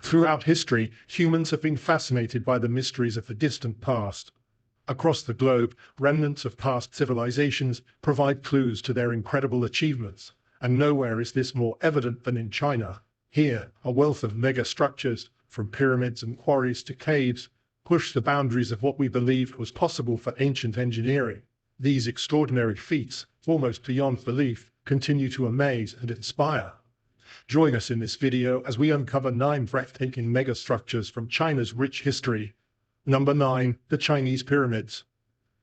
Throughout history, humans have been fascinated by the mysteries of the distant past. Across the globe, remnants of past civilizations provide clues to their incredible achievements, and nowhere is this more evident than in China. Here, a wealth of mega-structures, from pyramids and quarries to caves, push the boundaries of what we believed was possible for ancient engineering. These extraordinary feats, almost beyond belief, continue to amaze and inspire. Join us in this video as we uncover 9 breathtaking megastructures from China's rich history. Number 9. The Chinese Pyramids.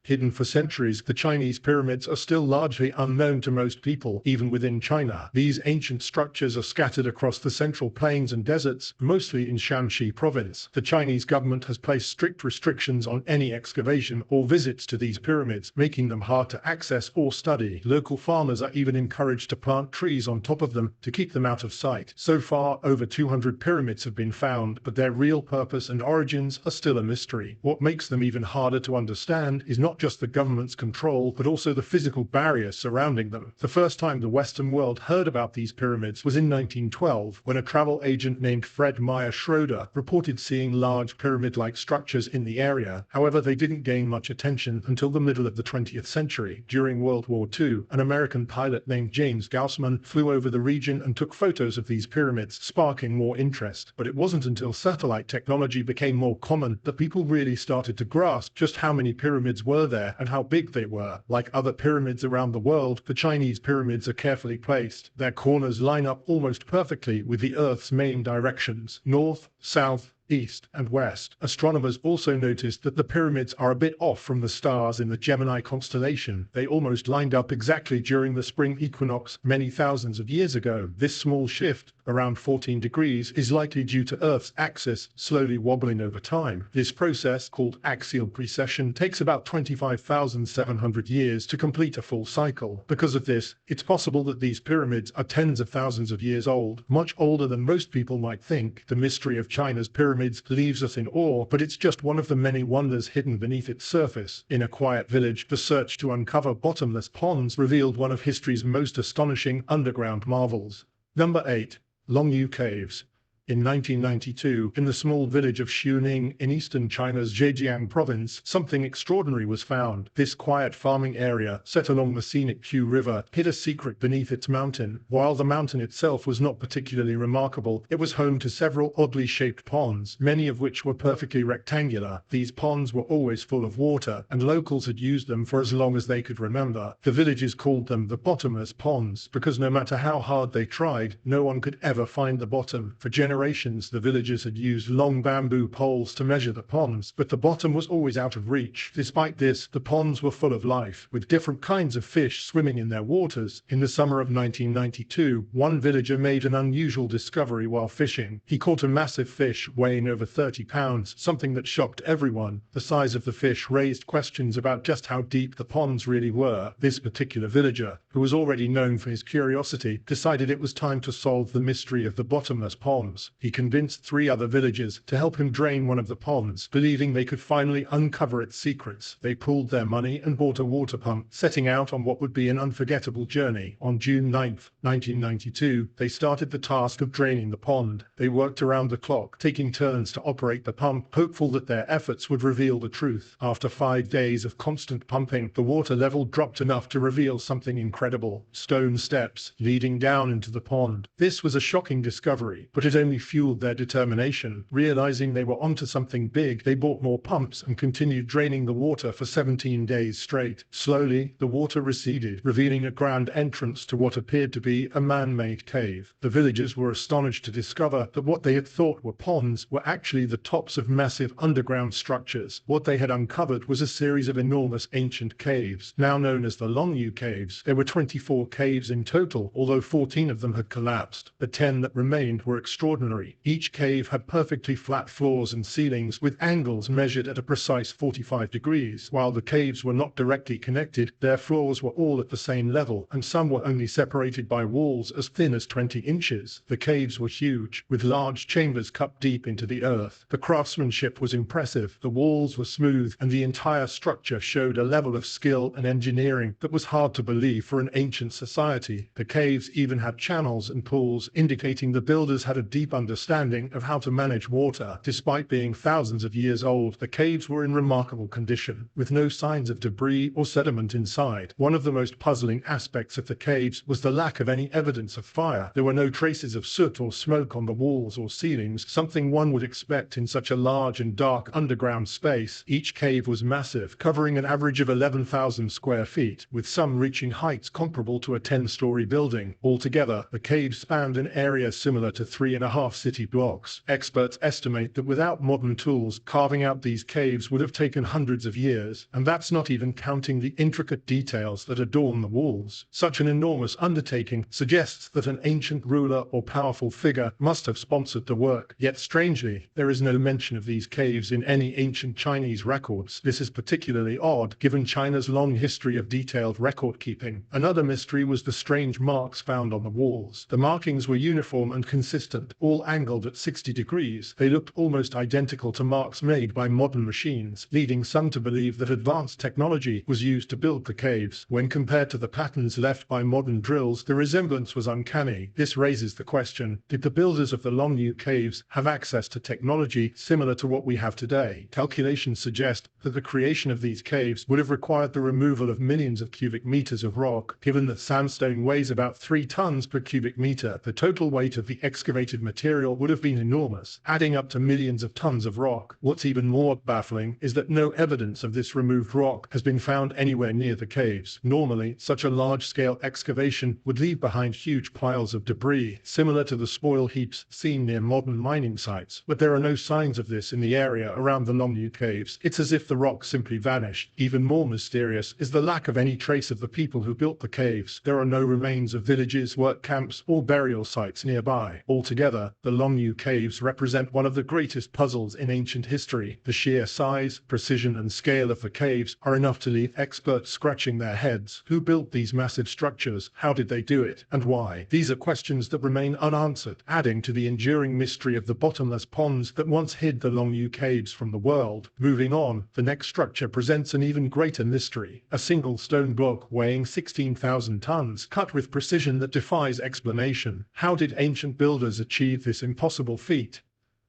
Hidden for centuries, the Chinese pyramids are still largely unknown to most people, even within China. These ancient structures are scattered across the central plains and deserts, mostly in Shanxi province. The Chinese government has placed strict restrictions on any excavation or visits to these pyramids, making them hard to access or study. Local farmers are even encouraged to plant trees on top of them to keep them out of sight. So far, over 200 pyramids have been found, but their real purpose and origins are still a mystery. What makes them even harder to understand is not just the government's control, but also the physical barriers surrounding them. The first time the Western world heard about these pyramids was in 1912, when a travel agent named Fred Meyer Schroeder reported seeing large pyramid-like structures in the area. However, they didn't gain much attention until the middle of the 20th century. During World War II, an American pilot named James Gaussman flew over the region and took photos of these pyramids, sparking more interest. But it wasn't until satellite technology became more common that people really started to grasp just how many pyramids were there and how big they were. Like other pyramids around the world, the Chinese pyramids are carefully placed. Their corners line up almost perfectly with the Earth's main directions: north, south, east, and west. Astronomers also noticed that the pyramids are a bit off from the stars in the Gemini constellation. They almost lined up exactly during the spring equinox many thousands of years ago. This small shift, around 14 degrees, is likely due to Earth's axis slowly wobbling over time. This process, called axial precession, takes about 25,700 years to complete a full cycle. Because of this, it's possible that these pyramids are tens of thousands of years old, much older than most people might think. The mystery of China's pyramids leaves us in awe, but it's just one of the many wonders hidden beneath its surface. In a quiet village, the search to uncover bottomless ponds revealed one of history's most astonishing underground marvels. Number 8. Longyu Caves. In 1992, in the small village of Xuning in eastern China's Zhejiang province, something extraordinary was found. This quiet farming area, set along the scenic Qiu River, hid a secret beneath its mountain. While the mountain itself was not particularly remarkable, it was home to several oddly shaped ponds, many of which were perfectly rectangular. These ponds were always full of water, and locals had used them for as long as they could remember. The villagers called them the bottomless ponds, because no matter how hard they tried, no one could ever find the bottom. For generations, the villagers had used long bamboo poles to measure the ponds, but the bottom was always out of reach. Despite this, the ponds were full of life, with different kinds of fish swimming in their waters. In the summer of 1992, one villager made an unusual discovery while fishing. He caught a massive fish weighing over 30 pounds, something that shocked everyone. The size of the fish raised questions about just how deep the ponds really were. This particular villager, who was already known for his curiosity, decided it was time to solve the mystery of the bottomless ponds. He convinced 3 other villagers to help him drain one of the ponds, believing they could finally uncover its secrets. They pooled their money and bought a water pump, setting out on what would be an unforgettable journey. On June 9, 1992, they started the task of draining the pond. They worked around the clock, taking turns to operate the pump, hopeful that their efforts would reveal the truth. After 5 days of constant pumping, the water level dropped enough to reveal something incredible: stone steps leading down into the pond. This was a shocking discovery, but it only fueled their determination. Realizing they were onto something big, they bought more pumps and continued draining the water for 17 days straight. Slowly, the water receded, revealing a grand entrance to what appeared to be a man-made cave. The villagers were astonished to discover that what they had thought were ponds were actually the tops of massive underground structures. What they had uncovered was a series of enormous ancient caves, now known as the Longyu Caves. There were 24 caves in total, although 14 of them had collapsed. The 10 that remained were extraordinary. Each cave had perfectly flat floors and ceilings, with angles measured at a precise 45 degrees. While the caves were not directly connected, their floors were all at the same level, and some were only separated by walls as thin as 20 inches. The caves were huge, with large chambers cut deep into the earth. The craftsmanship was impressive, the walls were smooth, and the entire structure showed a level of skill and engineering that was hard to believe for an ancient society. The caves even had channels and pools, indicating the builders had a deep deep understanding of how to manage water. Despite being thousands of years old, the caves were in remarkable condition, with no signs of debris or sediment inside. One of the most puzzling aspects of the caves was the lack of any evidence of fire. There were no traces of soot or smoke on the walls or ceilings, something one would expect in such a large and dark underground space. Each cave was massive, covering an average of 11,000 square feet, with some reaching heights comparable to a 10-story building. Altogether, the caves spanned an area similar to 3.5 city blocks. Experts estimate that without modern tools, carving out these caves would have taken hundreds of years, and that's not even counting the intricate details that adorn the walls. Such an enormous undertaking suggests that an ancient ruler or powerful figure must have sponsored the work. Yet strangely, there is no mention of these caves in any ancient Chinese records. This is particularly odd, given China's long history of detailed record-keeping. Another mystery was the strange marks found on the walls. The markings were uniform and consistent, all angled at 60 degrees. They looked almost identical to marks made by modern machines, leading some to believe that advanced technology was used to build the caves. When compared to the patterns left by modern drills, the resemblance was uncanny. This raises the question, did the builders of the Longyu caves have access to technology similar to what we have today? Calculations suggest that the creation of these caves would have required the removal of millions of cubic meters of rock. Given that sandstone weighs about 3 tons per cubic meter, the total weight of the excavated material would have been enormous, adding up to millions of tons of rock. What's even more baffling is that no evidence of this removed rock has been found anywhere near the caves. Normally, such a large-scale excavation would leave behind huge piles of debris, similar to the spoil heaps seen near modern mining sites, but there are no signs of this in the area around the Longyu caves. It's as if the rock simply vanished. Even more mysterious is the lack of any trace of the people who built the caves. There are no remains of villages, work camps, or burial sites nearby. Altogether, the Longyu caves represent one of the greatest puzzles in ancient history. The sheer size, precision, and scale of the caves are enough to leave experts scratching their heads. Who built these massive structures? How did they do it? And why? These are questions that remain unanswered, adding to the enduring mystery of the bottomless ponds that once hid the Longyu caves from the world. Moving on, the next structure presents an even greater mystery. A single stone block weighing 16,000 tons, cut with precision that defies explanation. How did ancient builders achieve this impossible feat?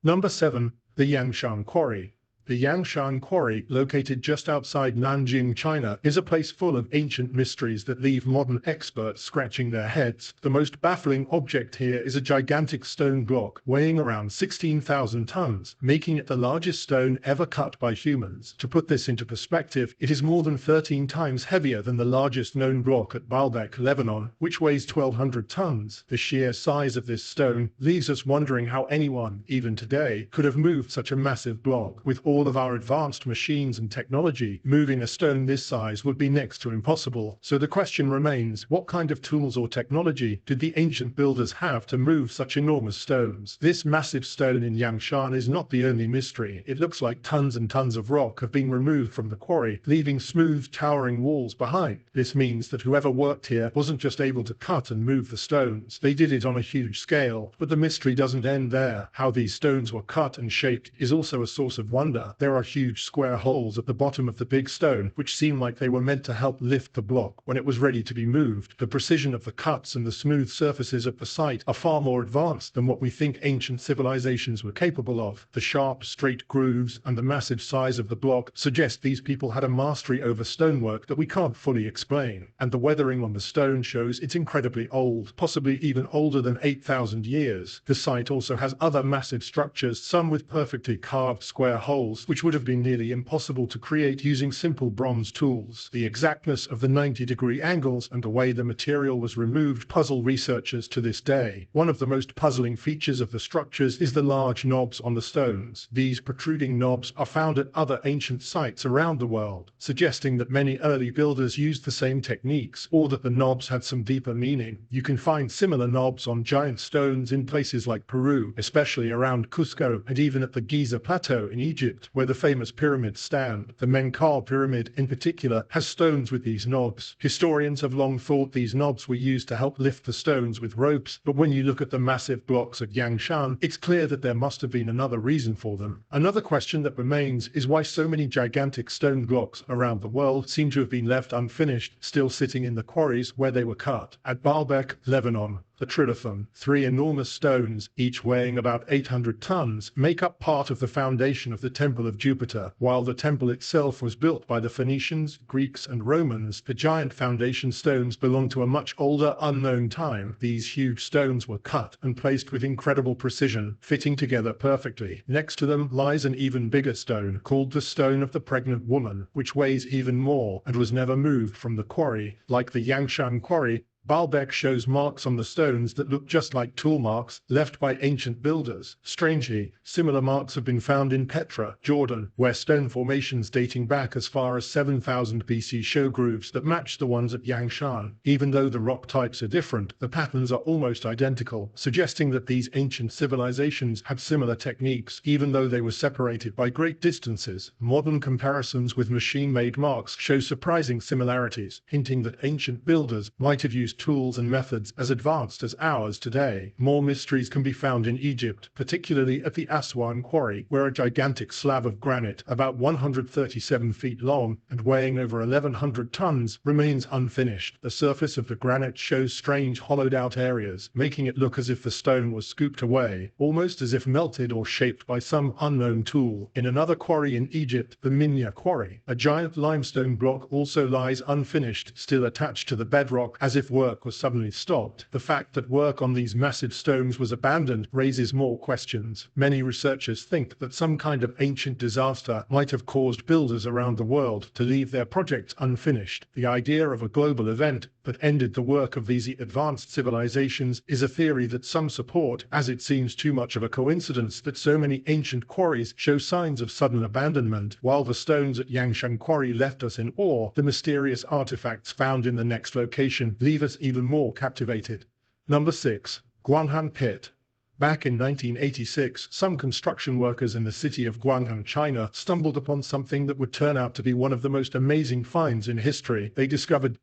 Number 7. The Yangshan Quarry. The Yangshan Quarry, located just outside Nanjing, China, is a place full of ancient mysteries that leave modern experts scratching their heads. The most baffling object here is a gigantic stone block weighing around 16,000 tons, making it the largest stone ever cut by humans. To put this into perspective, it is more than 13 times heavier than the largest known block at Baalbek, Lebanon, which weighs 1,200 tons. The sheer size of this stone leaves us wondering how anyone, even today, could have moved such a massive block. With all of our advanced machines and technology, moving a stone this size would be next to impossible. So the question remains, what kind of tools or technology did the ancient builders have to move such enormous stones? This massive stone in Yangshan is not the only mystery. It looks like tons and tons of rock have been removed from the quarry, leaving smooth, towering walls behind. This means that whoever worked here wasn't just able to cut and move the stones. They did it on a huge scale. But the mystery doesn't end there. How these stones were cut and shaped is also a source of wonder. There are huge square holes at the bottom of the big stone, which seem like they were meant to help lift the block when it was ready to be moved. The precision of the cuts and the smooth surfaces at the site are far more advanced than what we think ancient civilizations were capable of. The sharp, straight grooves and the massive size of the block suggest these people had a mastery over stonework that we can't fully explain. And the weathering on the stone shows it's incredibly old, possibly even older than 8,000 years. The site also has other massive structures, some with perfectly carved square holes, which would have been nearly impossible to create using simple bronze tools. The exactness of the 90-degree angles and the way the material was removed puzzle researchers to this day. One of the most puzzling features of the structures is the large knobs on the stones. These protruding knobs are found at other ancient sites around the world, suggesting that many early builders used the same techniques, or that the knobs had some deeper meaning. You can find similar knobs on giant stones in places like Peru, especially around Cusco, and even at the Giza Plateau in Egypt, where the famous pyramids stand. The Menkaure pyramid, in particular, has stones with these knobs. Historians have long thought these knobs were used to help lift the stones with ropes, but when you look at the massive blocks at Yangshan, it's clear that there must have been another reason for them. Another question that remains is why so many gigantic stone blocks around the world seem to have been left unfinished, still sitting in the quarries where they were cut. At Baalbek, Lebanon, The trilithon, three enormous stones, each weighing about 800 tons, make up part of the foundation of the Temple of Jupiter. While the temple itself was built by the Phoenicians, Greeks, and Romans, the giant foundation stones belong to a much older, unknown time. These huge stones were cut and placed with incredible precision, fitting together perfectly. Next to them lies an even bigger stone, called the Stone of the Pregnant Woman, which weighs even more and was never moved from the quarry. Like the Yangshan quarry, Baalbek shows marks on the stones that look just like tool marks left by ancient builders. Strangely, similar marks have been found in Petra, Jordan, where stone formations dating back as far as 7000 BC show grooves that match the ones at Yangshan. Even though the rock types are different, the patterns are almost identical, suggesting that these ancient civilizations had similar techniques, even though they were separated by great distances. Modern comparisons with machine-made marks show surprising similarities, hinting that ancient builders might have used tools and methods as advanced as ours today. More mysteries can be found in Egypt, particularly at the Aswan quarry, where a gigantic slab of granite, about 137 feet long and weighing over 1100 tons, remains unfinished. The surface of the granite shows strange hollowed-out areas, making it look as if the stone was scooped away, almost as if melted or shaped by some unknown tool. In another quarry in Egypt, the Minya quarry, a giant limestone block also lies unfinished, still attached to the bedrock, as if work was suddenly stopped. The fact that work on these massive stones was abandoned raises more questions. Many researchers think that some kind of ancient disaster might have caused builders around the world to leave their projects unfinished. The idea of a global event that ended the work of these advanced civilizations is a theory that some support, as it seems too much of a coincidence that so many ancient quarries show signs of sudden abandonment. While the stones at Yangshan quarry left us in awe, the mysterious artifacts found in the next location leave us even more captivated. Number 6. Guanghan Pit. Back in 1986, some construction workers in the city of Guanghan, China, stumbled upon something that would turn out to be one of the most amazing finds in history. They discovered